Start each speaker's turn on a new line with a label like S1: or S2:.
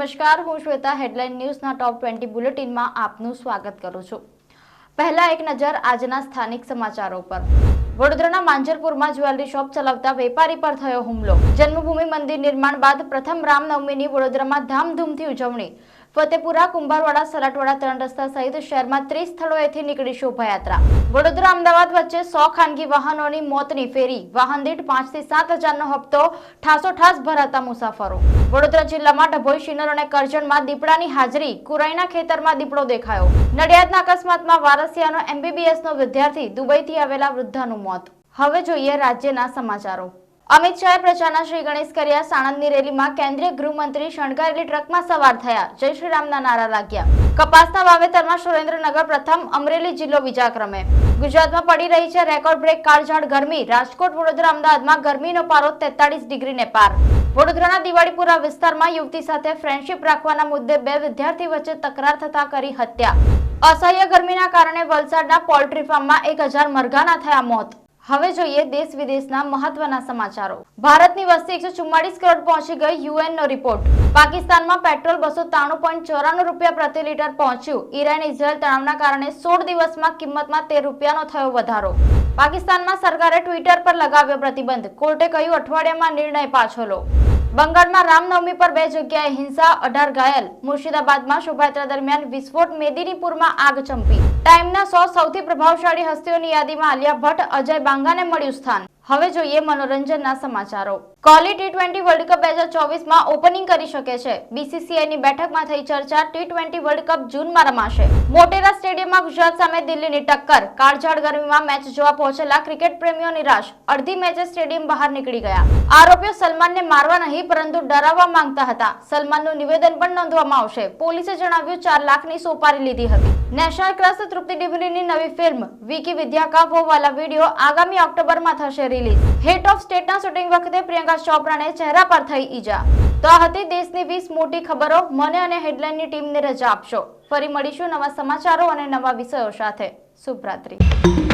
S1: નમસ્કાર, હું શ્વેતા હેડલાઇન ન્યૂઝના ટોપ 20 બુલેટિનમાં આપનું સ્વાગત કરું છું। પહેલા એક નજર આજના સ્થાનિક સમાચારો પર। વડોદરાના માંજરપુરમાં જ્વેલરી શોપ ચલાવતા વેપારી પર થયો હુમલો। જન્મભૂમિ મંદિર નિર્માણ બાદ પ્રથમ રામનવમીની વડોદરામાં ધામધૂમથી ઉજવણી। ફતેપુરા, કુંભારવાડા, સલાટવાડા, ત્રણ રસ્તા સહિત શહેરમાં 30 સ્થળોએથી નીકળી શોભાયાત્રા। વડોદરા અમદાવાદ વચ્ચે 100 ખાનગી વાહનોની મોતની ફેરી। વાહન દીઠ 5 થી 7 હજારનો હપ્તો, ઠાસોઠાસ ભરાતા મુસાફરો। વડોદરા જિલ્લામાં ડભોઈ, શિનોર અને કરજણમાં દીપડાની હાજરી। કુરાઈના ખેતરમાં દીપડો દેખાયો। નડિયાદના અકસ્માતમાં વારસિયાનો MBBSનો વિદ્યાર્થી, દુબઈથી આવેલા વૃદ્ધાનું મોત। હવે જોઈએ રાજ્યના સમાચારો। અમિત શાહે પ્રચારના શ્રી ગણેશ કર્યા। સાણંદની રેલીમાં કેન્દ્રીય ગૃહમંત્રી શણગારેલી ટ્રકમાં સવાર થયા। જય શ્રી રામના નારા લાગ્યા। કપાસના વાવેતરમાં સુરેન્દ્રનગર પ્રથમ, અમરેલી જિલ્લો બીજા ક્રમે। ગુજરાતમાં પડી રહી છે રેકોર્ડ બ્રેક કાળઝાળ ગરમી। રાજકોટ, વડોદરા, અમદાવાદમાં ગરમીનો પારો 43 ડિગ્રીને પાર। વડોદરાના દિવાળીપુરા વિસ્તારમાં યુવતી સાથે ફ્રેન્ડશિપ રાખવાના મુદ્દે બે વિદ્યાર્થી વચ્ચે તકરાર થતા કરી હત્યા। અસહ્ય ગરમીના કારણે વલસાડના પોલ્ટ્રી ફાર્મમાં 1000 મરઘાના થયા મોત। હવે જોઈએ દેશ વિદેશના મહત્વના સમાચારો। ભારતની વસ્તી 144 કરોડ પહોંચી ગઈ, યુએનનો રિપોર્ટ। પાકિસ્તાનમાં પેટ્રોલ 293.94 રૂપિયા પ્રતિ લીટર પહોંચ્યું। ઈરાન ઇઝરાયલ તણાવના કારણે 16 દિવસમાં કિંમતમાં 13 રૂપિયાનો થયો વધારો। પાકિસ્તાનમાં સરકારે ટ્વિટર પર લગાવ્યો પ્રતિબંધ। કોર્ટે કહ્યું અઠવાડિયામાં નિર્ણય પાછો લો। બંગાળમાં રામનવમી પર 2 જગ્યાએ હિંસા, 18 ઘાયલ। મુર્શિદાબાદમાં શોભાયાત્રા દરમિયાન વિસ્ફોટ, મેદિનીપુરમાં આગ ચંપી। ટાઈમના 100 સૌથી પ્રભાવશાળી હસ્તીઓની યાદીમાં આલિયા ભટ્ટ, અજય બાંગાને મળ્યું સ્થાન। હવે જોઈએ મનોરંજનના સમાચારો। કોહલી T20 વર્લ્ડ કપ 2024માં ઓપનિંગ કરી શકે છે। BCCIની બેઠકમાં થઈ ચર્ચા। T20 વર્લ્ડ કપ જૂનમાં રમાશે। મોટેરા સ્ટેડિયમમાં ગુજરાત સામે દિલ્હીની ટક્કર। કાળઝાળ ગરમીમાં મેચ જોવા પહોંચેલા ક્રિકેટ પ્રેમીઓ નિરાશ। અડધી મેચે સ્ટેડિયમ બહાર નીકળી ગયા। આરોપીઓ સલમાનને મારવા નહીં પરંતુ ડરાવવા માંગતા હતા। સલમાનનું નિવેદન પણ નોંધવામાં આવશે। પોલીસે જણાવ્યું 4 લાખની સોપારી લીધી હતી। નેશનલ ક્રશ તૃપ્તિ ડિમરીની નવી ફિલ્મ વિકી વિદ્યા કા વો વાલા વિડિયો આગામી ઓક્ટોબરમાં થશે રિલીઝ। હેટ ઓફ સ્ટેટના શૂટિંગ વખતે પ્રિયંકા ચોપરાને ચહેરા પર થઈ ઈજા। તો આ હતી દેશની 20 મોટી ખબરો। મને અને હેડલાઇનની ટીમને રજા આપશો। ફરી મળીશું નવા સમાચારો અને નવા વિષયો સાથે। શુભરાત્રી।